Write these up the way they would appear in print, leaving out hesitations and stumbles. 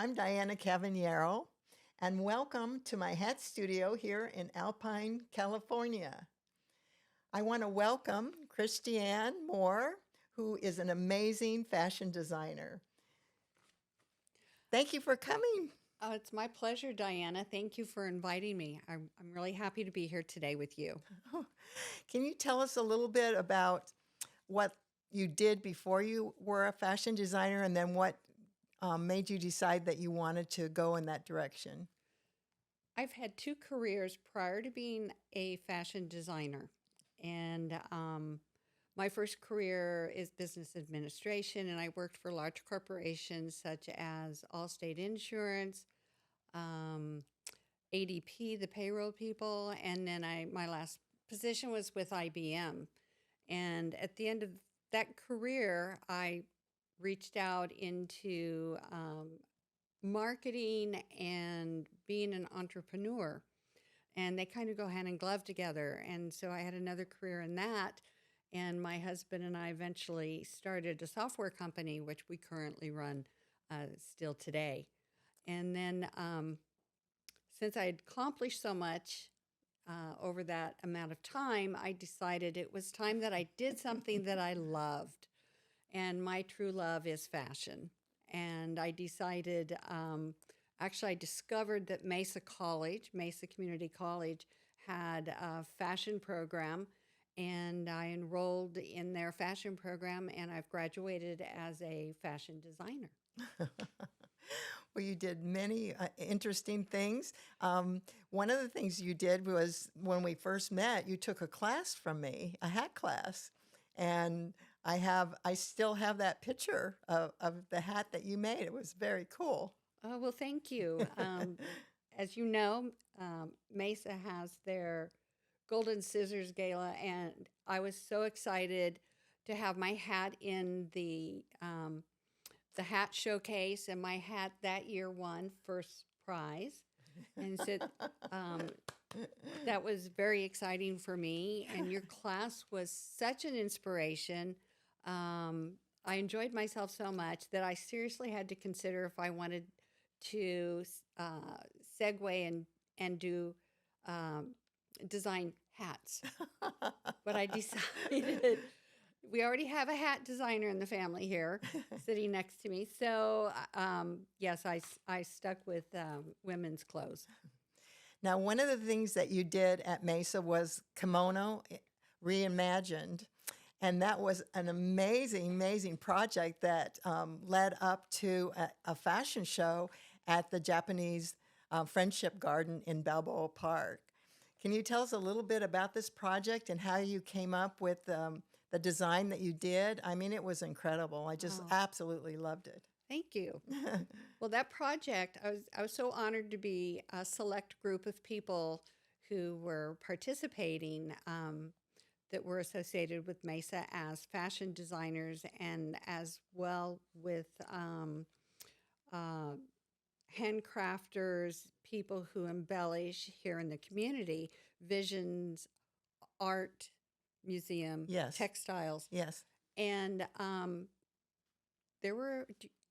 I'm Diana Cavagnaro, and welcome to my hat studio here in Alpine, California. I want to welcome Christiann Moore, who is an amazing fashion designer. Thank you for coming. It's my pleasure, Diana. Thank you for inviting me. I'm really happy to be here today with you. Can you tell us a little bit about what you did before you were a fashion designer, and then what made you decide that you wanted to go in that direction? I've had two careers prior to being a fashion designer. And my first career is business administration, and I worked for large corporations such as Allstate Insurance, um, ADP, the payroll people, and then my last position was with IBM. And at the end of that career, I reached out into marketing and being an entrepreneur. And they kind of go hand in glove together. And so I had another career in that. And my husband and I eventually started a software company, which we currently run still today. And then since I had accomplished so much over that amount of time, I decided it was time that I did something that I loved. And my true love is fashion. And I decided, actually, I discovered that Mesa Community College, had a fashion program, and I enrolled in their fashion program, and I've graduated as a fashion designer. Well, you did many interesting things. One of the things you did was when we first met, you took a class from me, a hat class, and I still have that picture of the hat that you made. It was very cool. Oh, well, thank you. As you know, Mesa has their Golden Scissors Gala, and I was so excited to have my hat in the hat showcase, and my hat that year won first prize. And so um, that was very exciting for me. And your class was such an inspiration. I enjoyed myself so much that I seriously had to consider if I wanted to segue and do um, design hats. But I decided we already have a hat designer in the family here sitting next to me. So, yes, I stuck with women's clothes. Now, one of the things that you did at Mesa was kimono reimagined. And that was an amazing, amazing project that led up to a fashion show at the Japanese Friendship Garden in Balboa Park. Can you tell us a little bit about this project and how you came up with the design that you did? I mean, it was incredible. I just Oh, absolutely loved it. thank you. Well, that project, I was so honored to be a select group of people who were participating, that were associated with Mesa as fashion designers, and as well with uh, handcrafters, people who embellish here in the community, Visions, Art Museum, Yes, textiles. yes. And there were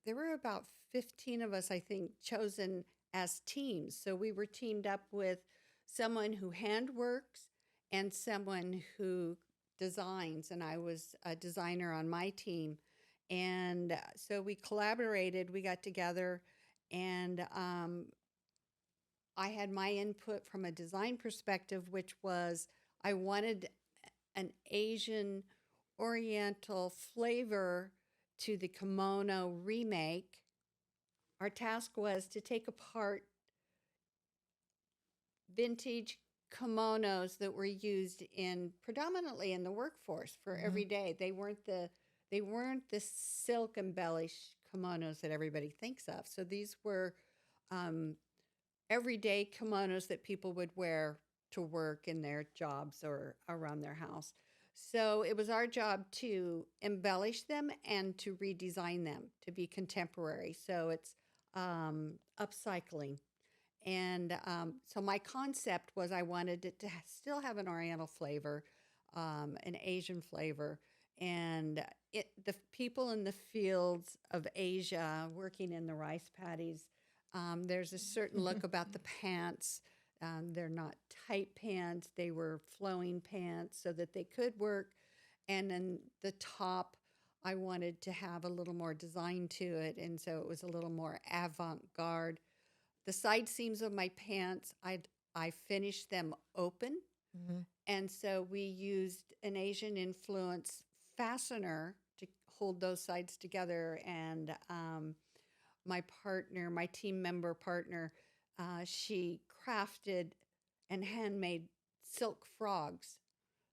there were about 15 of us, I think, chosen as teams. So we were teamed up with someone who handworks and someone who designs, and I was a designer on my team. And so we collaborated, we got together, and I had my input from a design perspective, which was I wanted an Asian Oriental flavor to the kimono remake. Our task was to take apart vintage kimonos that were used in predominantly in the workforce for every Hmm. day. They weren't the silk embellished kimonos that everybody thinks of. So these were um, everyday kimonos that people would wear to work in their jobs or around their house. So it was our job to embellish them and to redesign them to be contemporary. So it's upcycling. And so my concept was I wanted it to still have an Oriental flavor, an Asian flavor, and the people in the fields of Asia working in the rice paddies. There's a certain look about the pants. They're not tight pants. They were flowing pants so that they could work. And then the top, I wanted to have a little more design to it. And so it was a little more avant-garde. The side seams of my pants, I finished them open. Mhm. And so we used an Asian influence fastener to hold those sides together. And my partner, my team member partner, she crafted and handmade silk frogs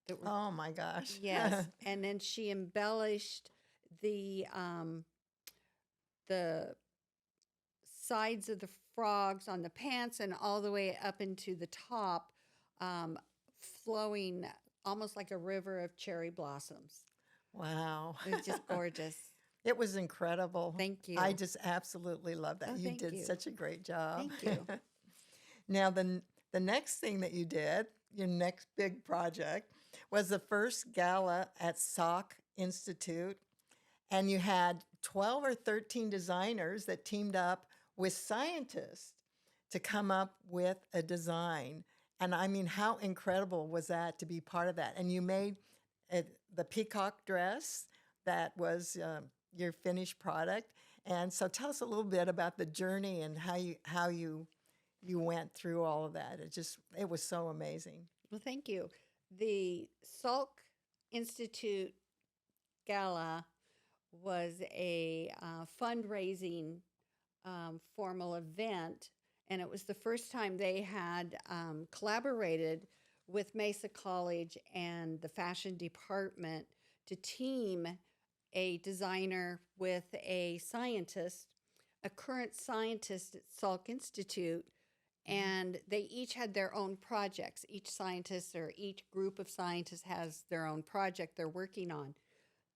that were, Oh my gosh. yes. And then she embellished the sides of the frogs on the pants and all the way up into the top, um, flowing almost like a river of cherry blossoms. Wow. It was just gorgeous. It was incredible. Thank you. I just absolutely love that. Oh, You thank did you. such a great job. Thank you. Now, the next thing that you did, your next big project, was the first gala at Salk Institute. And you had 12 or 13 designers that teamed up with scientists to come up with a design. And I mean, how incredible was that to be part of that? And you made the peacock dress that was your finished product. And so tell us a little bit about the journey and how you went through all of that. It was so amazing. Well, thank you. The Salk Institute Gala was a fundraising formal event, and it was the first time they had collaborated with Mesa College and the fashion department to team a designer with a scientist, a current scientist at Salk Institute, and they each had their own projects. Each scientist or each group of scientists has their own project they're working on.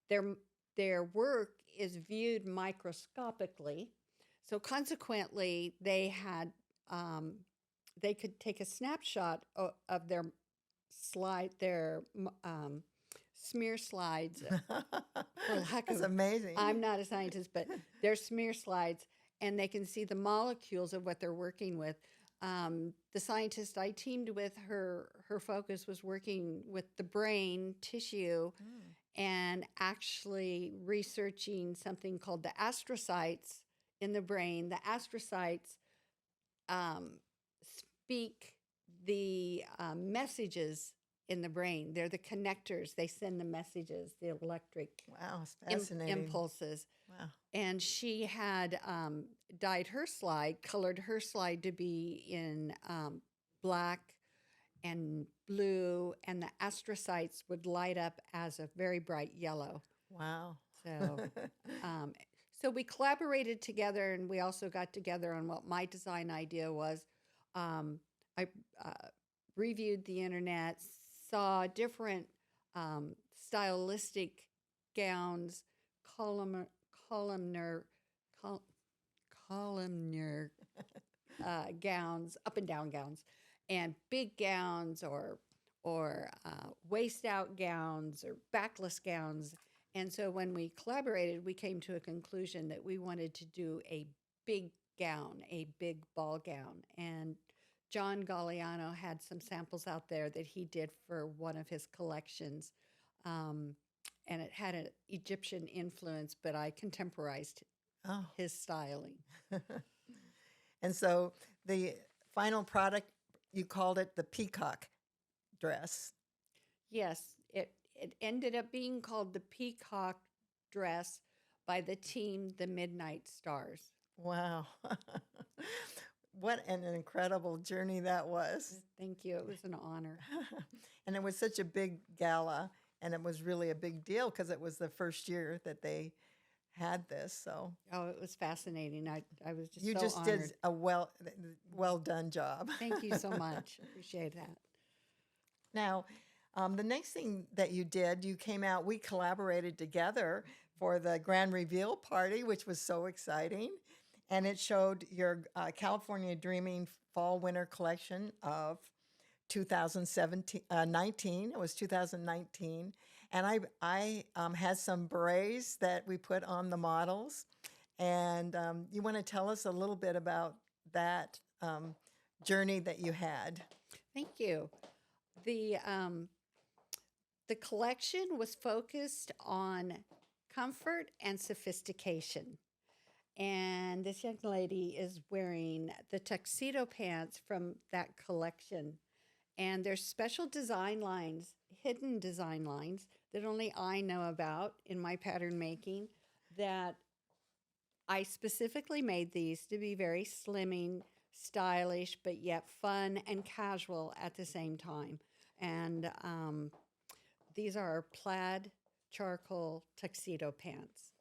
Their work is viewed microscopically, so consequently, they could take a snapshot of their smear slides, for lack That's of. amazing. I'm not a scientist, but they're smear slides, and they can see the molecules of what they're working with. The scientist I teamed with, her focus was working with the brain tissue and actually researching something called the astrocytes in the brain. The astrocytes speak the messages in the brain. They're the connectors. They send the messages, the electric Wow, it's fascinating. impulses. Wow. And she had dyed her slide, colored her slide to be in black and blue, and the astrocytes would light up as a very bright yellow. Wow. So we collaborated together, and we also got together on what my design idea was. I reviewed the internet, saw different stylistic gowns, columnar gowns, up and down gowns, and big gowns or waist out gowns or backless gowns. And so when we collaborated, we came to a conclusion that we wanted to do a big gown, a big ball gown. And John Galliano had some samples out there that he did for one of his collections. And it had an Egyptian influence, but I contemporized Oh. his styling. And so the final product, you called it the peacock dress. Yes, it ended up being called the Peacock Dress by the team, the Midnight Stars. Wow. What an incredible journey that was. Thank you. It was an honor. And it was such a big gala, and it was really a big deal because it was the first year that they had this. So Oh, it was fascinating. I was just you so just honored. did a well done job. Thank you so much. Appreciate that. Now, the next thing that you did, you came out, we collaborated together for the grand reveal party, which was so exciting. And it showed your California Dreaming Fall Winter collection of 2019. It was 2019. And I had some berets that we put on the models. And you want to tell us a little bit about that journey that you had. Thank you. The collection was focused on comfort and sophistication. And this young lady is wearing the tuxedo pants from that collection. And there's special design lines, hidden design lines that only I know about in my pattern making, that I specifically made these to be very slimming, stylish, but yet fun and casual at the same time. And these are plaid charcoal tuxedo pants.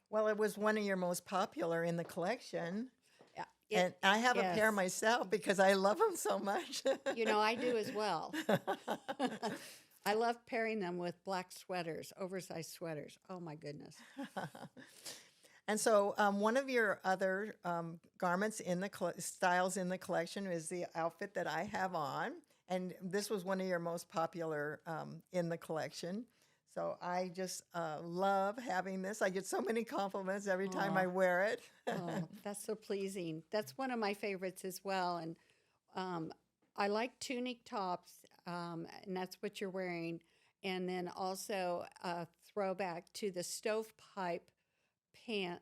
Well, it was one of your most popular in the collection. Yeah, And I have a pair yes. myself because I love them so much. You know, I do as well. I love pairing them with black sweaters, oversized sweaters. Oh my goodness. And so one of your other garments in the styles in the collection is the outfit that I have on. And this was one of your most popular in the collection. So I just love having this. I get so many compliments every time I wear it. Oh, that's so pleasing. That's one of my favorites as well. And I like tunic tops, and that's what you're wearing. And then also a throwback to the stovepipe pant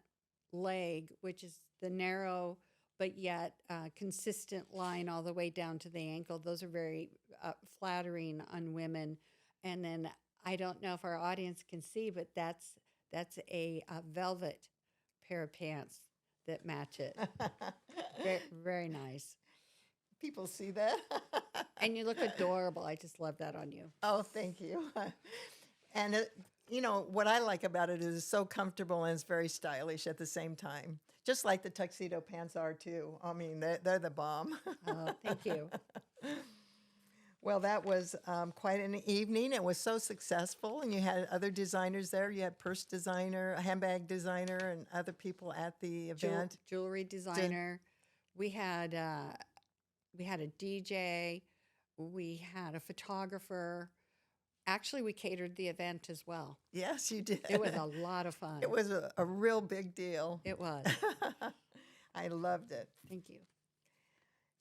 leg, which is the narrow but yet consistent line all the way down to the ankle. Those are very flattering on women. And then I don't know if our audience can see, but that's a velvet pair of pants that match it. Very, very nice. People see that. And you look adorable. I just love that on you. Oh, thank you. And you know, what I like about it is it's so comfortable and it's very stylish at the same time. Just like the tuxedo pants are too. I mean, they're the bomb. Oh, thank you. Well, that was quite an evening. It was so successful, and you had other designers there. You had purse designer, a handbag designer, and other people at the event. Jewelry designer. We had a DJ. We had a photographer. Actually, we catered the event as well. Yes, you did. It was a lot of fun. It was a real big deal. It was. I loved it. Thank you.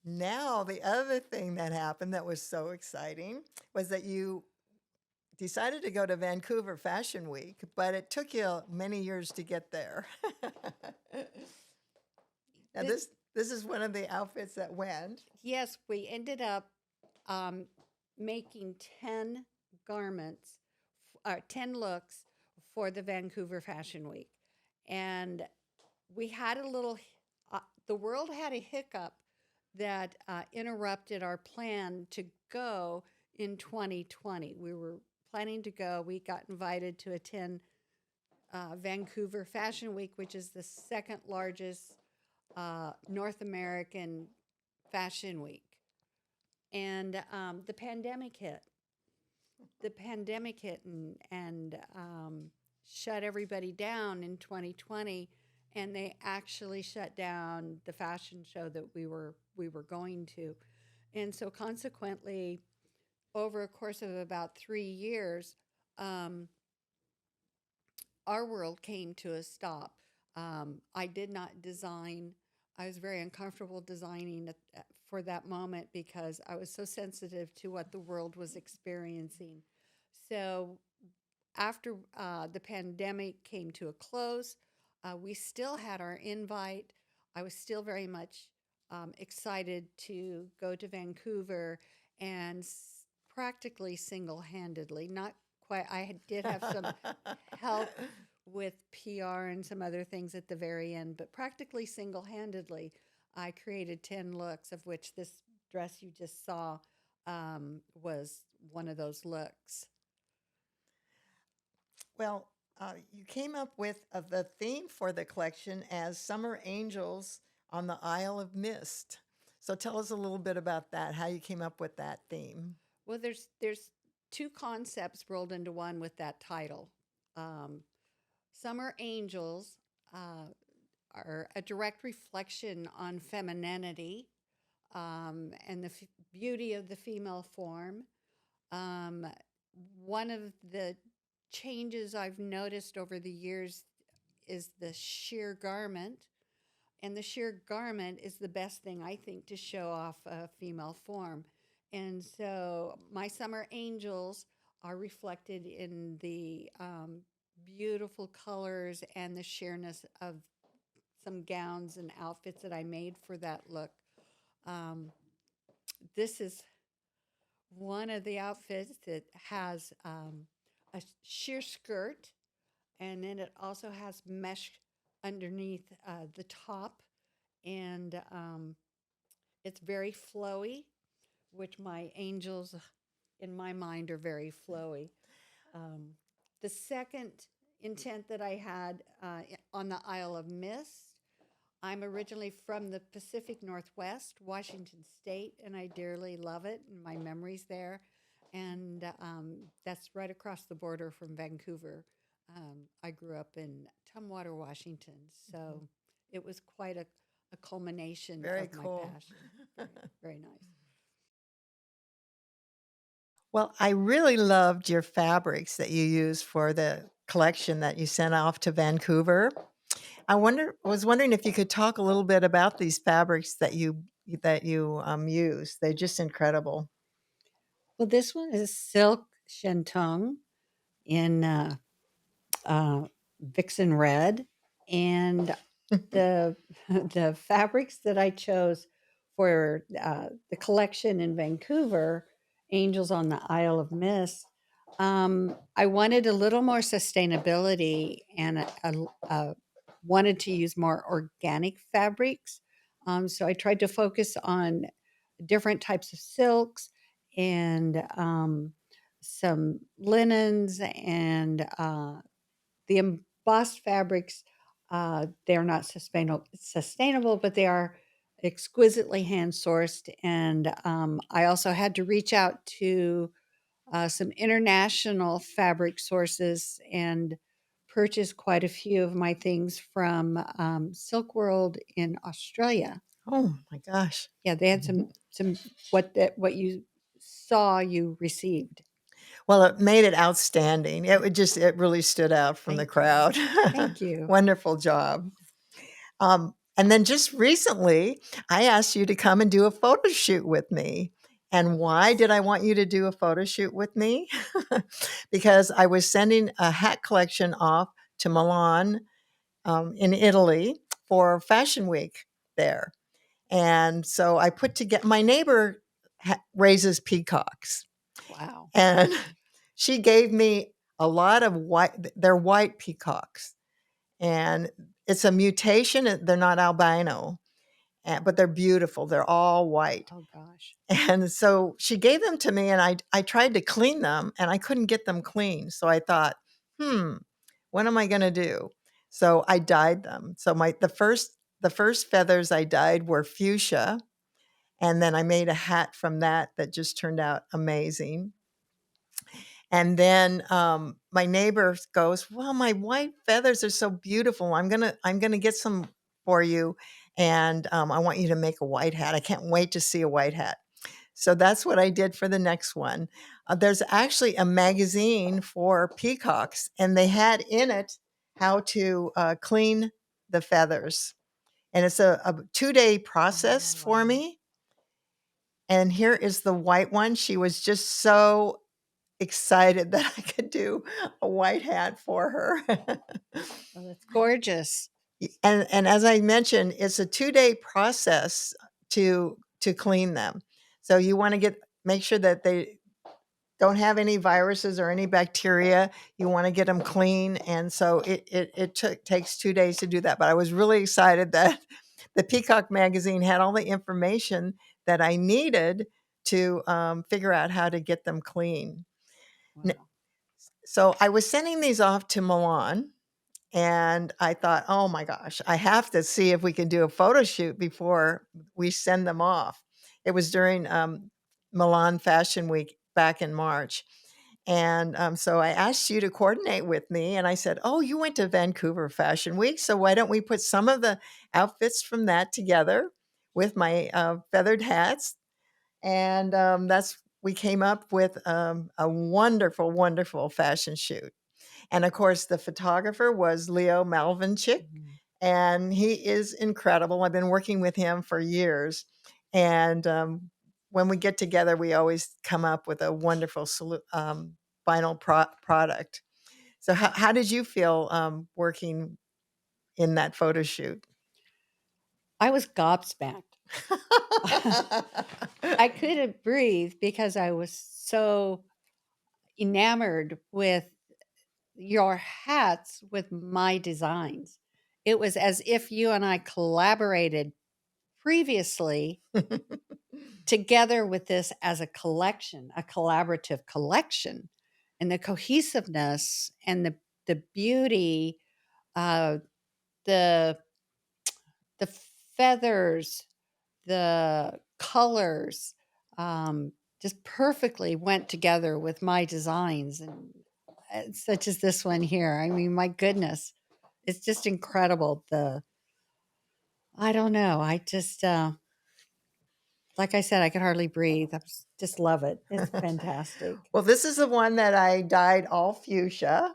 Now, the other thing that happened that was so exciting was that you decided to go to Vancouver Fashion Week, but it took you many years to get there. Now, this is one of the outfits that went. Yes, we ended up making 10 garments, 10 looks for the Vancouver Fashion Week. And we had a little, the world had a hiccup that interrupted our plan to go in 2020. We were planning to go. We got invited to attend Vancouver Fashion Week, which is the second largest North American fashion week. And the pandemic hit. The pandemic hit and shut everybody down in 2020. And they actually shut down the fashion show that we were going to. And so consequently, over a course of about 3 years, our world came to a stop. I did not design. I was very uncomfortable designing for that moment because I was so sensitive to what the world was experiencing. So after the pandemic came to a close, we still had our invite. I was still very much excited to go to Vancouver and practically single-handedly, not quite, I did have some help with PR and some other things at the very end, but practically single-handedly, I created 10 looks, of which this dress you just saw was one of those looks. Well, you came up with the theme for the collection as Summer Angels on the Isle of Mist. So tell us a little bit about that, how you came up with that theme. Well, there's two concepts rolled into one with that title. Summer Angels are a direct reflection on femininity and the beauty of the female form. One of the changes I've noticed over the years is the sheer garment and the sheer garment is the best thing I think to show off a female form. And so my summer angels are reflected in the beautiful colors and the sheerness of some gowns and outfits that I made for that look. Um, this is one of the outfits that has a sheer skirt, and then it also has mesh underneath the top, and it's very flowy, which my angels in my mind are very flowy. Um, the second intent that I had on the Isle of Mist, I'm originally from the Pacific Northwest, Washington State, and I dearly love it and my memories there. And that's right across the border from Vancouver. I grew up in Tumwater, Washington, so it was quite a culmination Very of my cool. passion. Very, very nice. Well, I really loved your fabrics that you used for the collection that you sent off to Vancouver. Was wondering if you could talk a little bit about these fabrics that you use. They're just incredible. Well, this one is silk shantung in uh, vixen red, and the the fabrics that I chose for the collection in Vancouver, Angels on the Isle of Mist. I wanted a little more sustainability and wanted to use more organic fabrics. So I tried to focus on different types of silks and some linens and the embossed fabrics. They're not sustainable, but they are exquisitely hand sourced. And I also had to reach out to some international fabric sources and purchase quite a few of my things from Silk World in Australia. Oh my gosh. Yeah, they had some what you saw you received. Well, it made it outstanding. It really stood out from the Thank you. crowd. Thank you. Wonderful job. And then just recently, I asked you to come and do a photo shoot with me. And why did I want you to do a photo shoot with me? Because I was sending a hat collection off to Milan, in Italy for Fashion Week there. And so I put together, my neighbor raises peacocks, Wow. and she gave me a lot of they're white peacocks. And it's a mutation. They're not albino, but they're beautiful. They're all white. Oh gosh. And so she gave them to me, and I tried to clean them, and I couldn't get them clean. So I thought, what am I going to do? So I dyed them. So the first feathers I dyed were fuchsia, and then I made a hat from that just turned out amazing. And then my neighbor goes, "Well, my white feathers are so beautiful. I'm gonna get some for you, and I want you to make a white hat. I can't wait to see a white hat." So that's what I did for the next one. There's actually a magazine for peacocks, and they had in it how to clean the feathers. And it's a 2-day process Oh, for wow. me. And here is the white one. She was just so excited that I could do a white hat for her. Oh, that's gorgeous. And as I mentioned, it's a 2-day process to clean them. So you want to make sure that they don't have any viruses or any bacteria. You want to get them clean, and so it takes 2 days to do that. But I was really excited that the Peacock magazine had all the information that I needed to figure out how to get them clean. Wow. So I was sending these off to Milan, and I thought, oh my gosh, I have to see if we can do a photo shoot before we send them off. It was during Milan Fashion Week back in March. And so I asked you to coordinate with me, and I said, "Oh, you went to Vancouver Fashion Week, so why don't we put some of the outfits from that together with my feathered hats?" And that's we came up with a wonderful, wonderful fashion shoot. And of course, the photographer was Leo Malvinchik, Mhm. and he is incredible. I've been working with him for years, and when we get together, we always come up with a wonderful vinyl product. So, how did you feel working in that photo shoot? I was gobsmacked. I couldn't breathe because I was so enamored with your hats with my designs. It was as if you and I collaborated previously together with this as a collection, a collaborative collection, and the cohesiveness and the beauty, uh, the the feathers, the colors, um, just perfectly went together with my designs, and such as this one here. I mean, my goodness, it's just incredible. I don't know. I just like I said, I could hardly breathe. Just love it. It's fantastic. Well, this is the one that I dyed all fuchsia,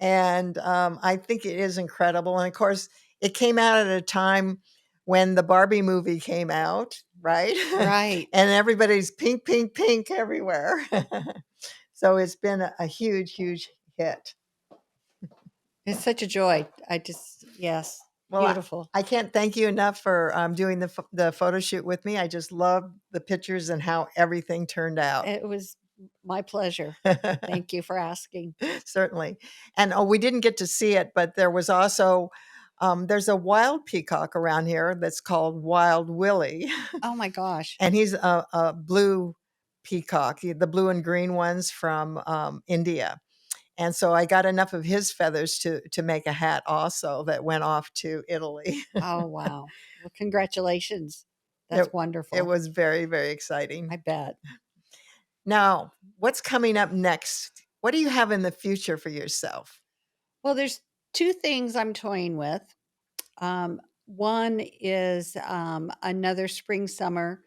and I think it is incredible. And of course, it came out at a time when the Barbie movie came out, right? Right. And everybody's pink, pink, pink everywhere. So it's been a huge, huge hit. It's such a joy. Yes, Well, beautiful. I can't thank you enough for doing the photo shoot with me. I just love the pictures and how everything turned out. It was my pleasure. Thank you for asking. Certainly. And oh, we didn't get to see it, but there was also there's a wild peacock around here that's called Wild Willie, Oh my gosh. and he's a blue peacock, the blue and green ones from India. And so I got enough of his feathers to make a hat also that went off to Italy. Oh wow. Well, congratulations. it, That's wonderful. it was very, very exciting. I bet. Now, what's coming up next? What do you have in the future for yourself? Well, there's two things I'm toying with. One is another spring summer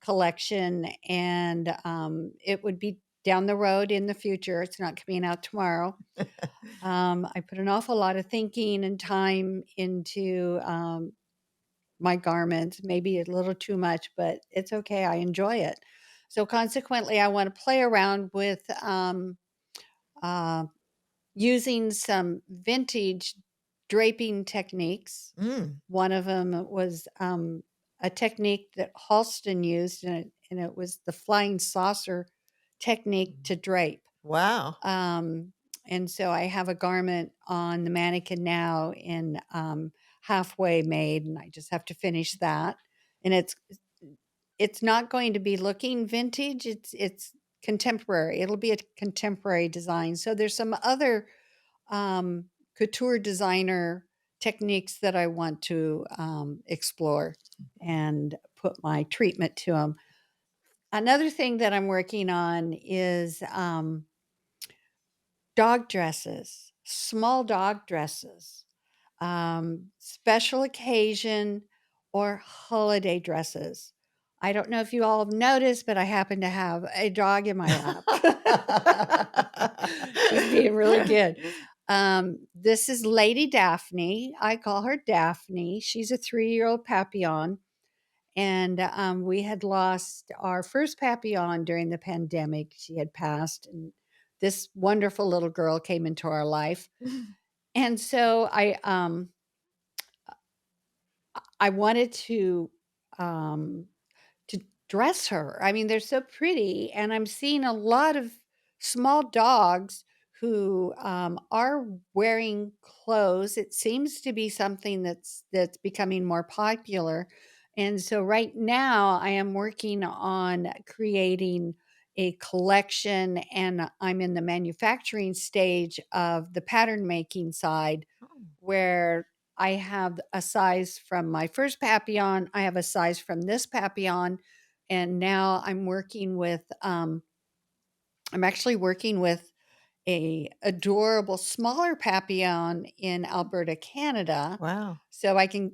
collection, and it would be down the road in the future. It's not coming out tomorrow. I put an awful lot of thinking and time into my garments, maybe a little too much, but it's okay. I enjoy it. So, consequently, I want to play around with uh, using some vintage draping techniques. Mm, One of them was a technique that Halston used, and it was the flying saucer technique to drape. wow. Um, and so I have a garment on the mannequin now in halfway made, and I just have to finish that. And it's not going to be looking vintage. It's contemporary. It'll be a contemporary design. So there's some other um, couture designer techniques that I want to explore and put my treatment to them. Another thing that I'm working on is dog dresses, small dog dresses, special occasion or holiday dresses. I don't know if you all have noticed, but I happen to have a dog in my lap. She's being really good. This is Lady Daphne. I call her Daphne. She's a 3-year-old Papillon. And we had lost our first Papillon during the pandemic. She had passed, and this wonderful little girl came into our life. And so I wanted um, to dress her. I mean, they're so pretty, and I'm seeing a lot of small dogs who are wearing clothes. It seems to be something that's becoming more popular, and so right now I am working on creating a collection, and I'm in the manufacturing stage of the pattern making side, where I have a size from my first Papillon, I have a size from this Papillon, and now I'm actually working with a adorable smaller Papillon in Alberta, Canada, Wow. so I can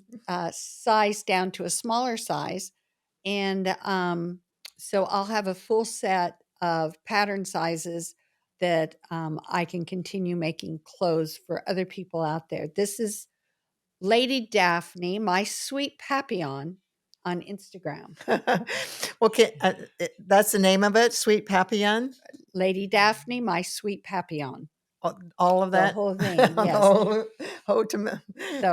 size down to a smaller size, and so I'll have a full set of pattern sizes that I can continue making clothes for other people out there. This is Lady Daphne, my sweet Papillon on Instagram. Well, that's the name of it, Sweet Papillon? Lady Daphne, my sweet Papillon. All of The that? whole thing, The yes. whole The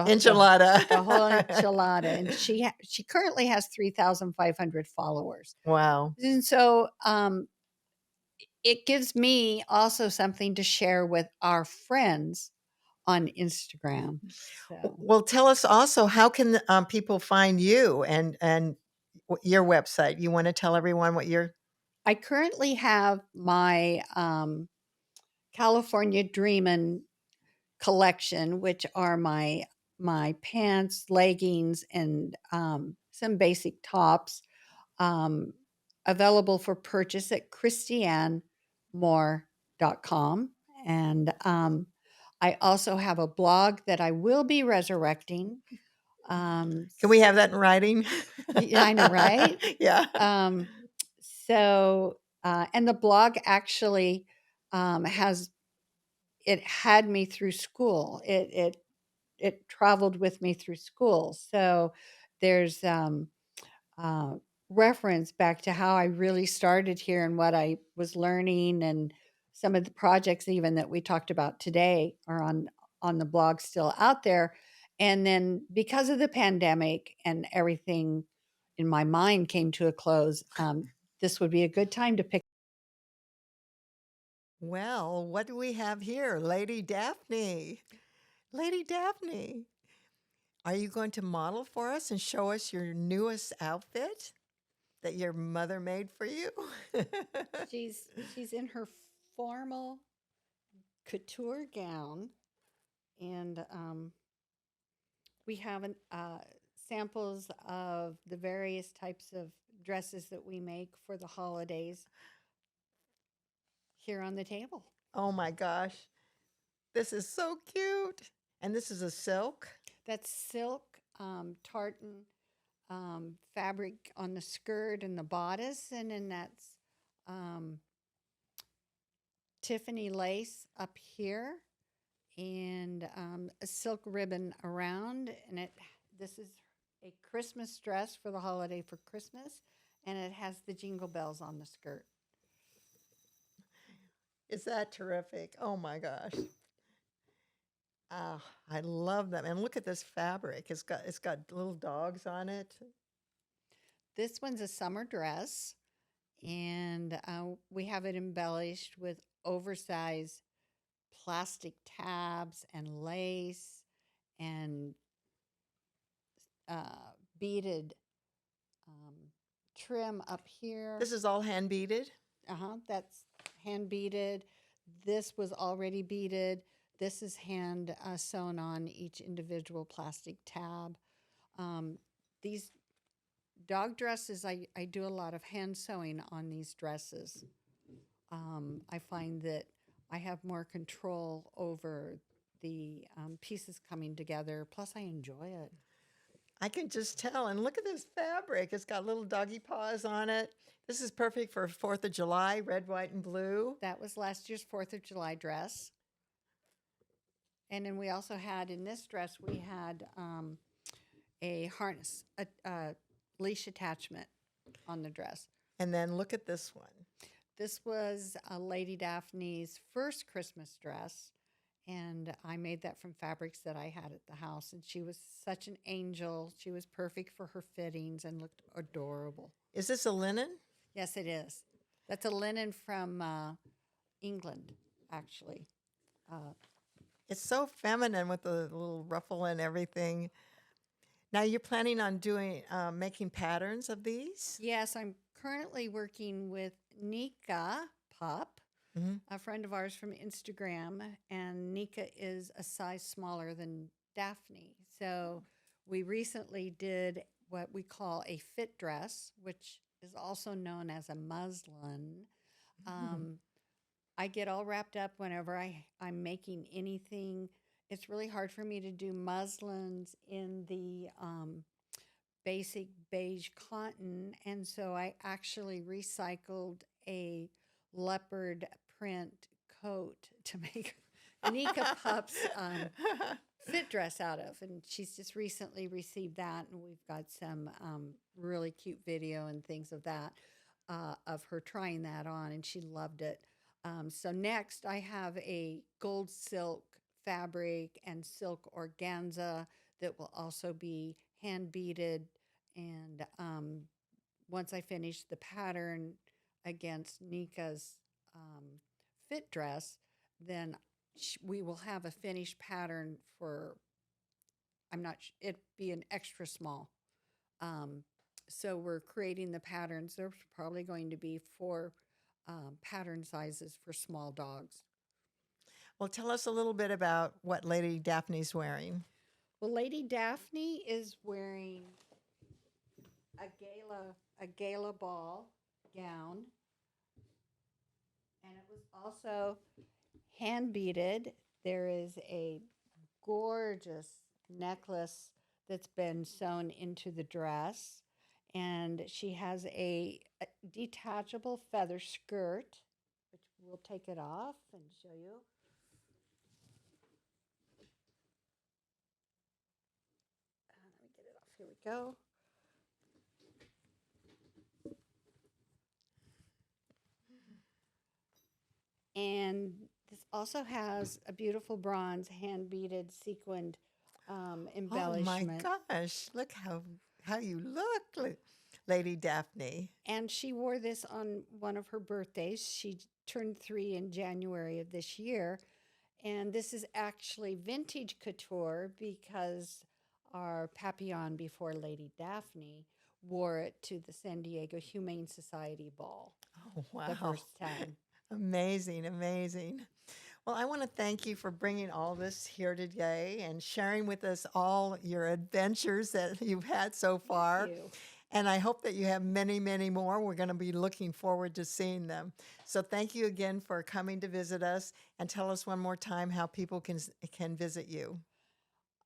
enchilada. the whole enchilada, and she currently has 3,500 followers. Wow. And so it gives me also something to share with our friends on Instagram. So Well, tell us also, how can people find you and your website? You want to tell everyone what your I currently have my California Dreamin' collection, which are my pants, leggings, and some basic tops, um, available for purchase at christiannmoore.com. And I also have a blog that I will be resurrecting. Can we have that in writing? Yeah, I know, right? Yeah. And the blog actually had me through school. It traveled with me through school. So there's uh, reference back to how I really started here and what I was learning, and some of the projects even that we talked about today are on the blog still out there. And then because of the pandemic and everything in my mind came to a close, this would be a good time to pick. Well, what do we have here? Lady Daphne. Lady Daphne, are you going to model for us and show us your newest outfit that your mother made for you? She's in her formal couture gown, and we have samples of the various types of dresses that we make for the holidays here on the table. Oh my gosh. This is so cute. And this is a silk. That's silk, tartan fabric on the skirt and the bodice, and then that's um, Tiffany lace up here, and a silk ribbon around. And this is a Christmas dress for the holiday for Christmas, and it has the jingle bells on the skirt. Is that terrific? Oh my gosh. Oh, I love them. And look at this fabric. It's got little dogs on it. This one's a summer dress, and we have it embellished with oversized plastic tabs and lace and beaded trim up here. This is all hand beaded. That's hand beaded. This was already beaded. This is hand sewn on each individual plastic tab. These dog dresses, I do a lot of hand sewing on these dresses. I find that I have more control over the pieces coming together. Plus, I enjoy it. I can just tell. And look at this fabric. It's got little doggy paws on it. This is perfect for 4th of July, red, white, and blue. That was last year's 4th of July dress. And then we also had, in this dress, we had a harness, a leash attachment on the dress. And then look at this one. This was Lady Daphne's first Christmas dress, and I made that from fabrics that I had at the house. And she was such an angel. She was perfect for her fittings and looked adorable. Is this a linen? Yes, it is. That's a linen from England, actually. It's so feminine with the little ruffle and everything. Now you're planning on making patterns of these? Yes, I'm currently working with Nika Pop, a friend of ours from Instagram, and Nika is a size smaller than Daphne. So we recently did what we call a fit dress, which is also known as a muslin. I get all wrapped up whenever I'm making anything. It's really hard for me to do muslins in the basic beige cotton, and so I actually recycled a leopard print coat to make Nika Pup's fit dress out of. And she's just recently received that. And we've got some really cute video and things of that, of her trying that on. And she loved it. So next, I have a gold silk fabric and silk organza that will also be hand beaded. And once I finish the pattern against Nika's fit dress, then we will have a finished pattern for, it'd be an extra small. So we're creating the patterns. There's probably going to be 4 pattern sizes for small dogs. Well, tell us a little bit about what Lady Daphne's wearing. Well, Lady Daphne is wearing a gala ball gown, and it was also hand beaded. There is a gorgeous necklace that's been sewn into the dress, and she has a detachable feather skirt, which we'll take it off and show you. Let me get it off. Here we go. And this also has a beautiful bronze hand-beaded sequined embellishment. Oh my gosh, look how you look, Lady Daphne. And she wore this on one of her birthdays. She turned 3 in January of this year. And this is actually vintage couture because our Papillon before Lady Daphne wore it to the San Diego Humane Society ball. Oh, wow. The first time. Amazing, amazing. Well, I want to thank you for bringing all this here today and sharing with us all your adventures that you've had so far. Thank you. And I hope that you have many, many more. We're going to be looking forward to seeing them. So thank you again for coming to visit us, and tell us one more time how people can visit you.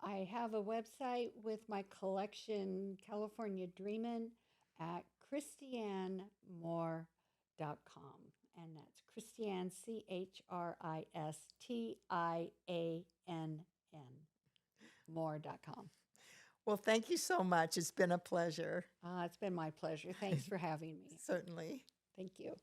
I have a website with my collection, California Dreamin', at ChristiannMoore.com. And that's Christiann, ChristiAnn, Moore.com. Well, thank you so much. It's been a pleasure. It's been my pleasure. Thanks for having me. Certainly. Thank you.